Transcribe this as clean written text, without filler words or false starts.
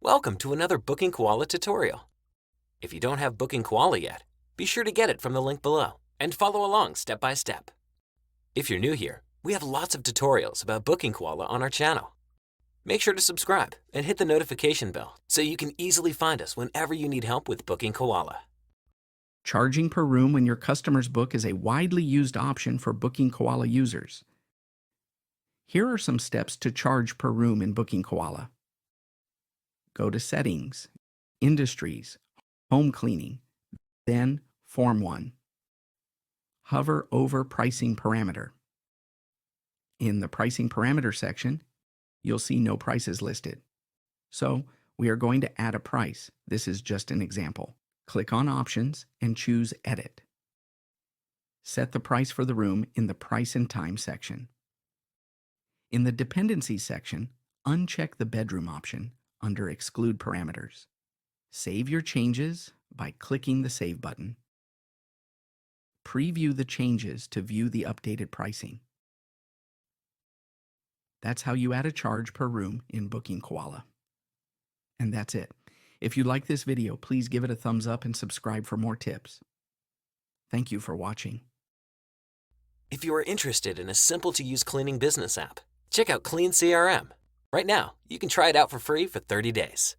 Welcome to another Booking Koala tutorial. If you don't have Booking Koala yet, be sure to get it from the link below and follow along step by step. If you're new here, we have lots of tutorials about Booking Koala on our channel. Make sure to subscribe and hit the notification bell so you can easily find us whenever you need help with Booking Koala. Charging per room when your customers book is a widely used option for Booking Koala users. Here are some steps to charge per room in Booking Koala. Go to Settings, Industries, Home Cleaning, then Form 1. Hover over Pricing Parameter. In the Pricing Parameter section, you'll see no prices listed. So, we are going to add a price. This is just an example. Click on Options and choose Edit. Set the price for the room in the Price and Time section. In the Dependencies section, uncheck the bedroom option under Exclude Parameters. Save your changes by clicking the Save button. Preview the changes to view the updated pricing. That's how you add a charge per room in Booking Koala. And that's it. If you like this video, please give it a thumbs up and subscribe for more tips. Thank you for watching. If you are interested in a simple-to-use cleaning business app, check out Clean CRM. Right now, you can try it out for free for 30 days.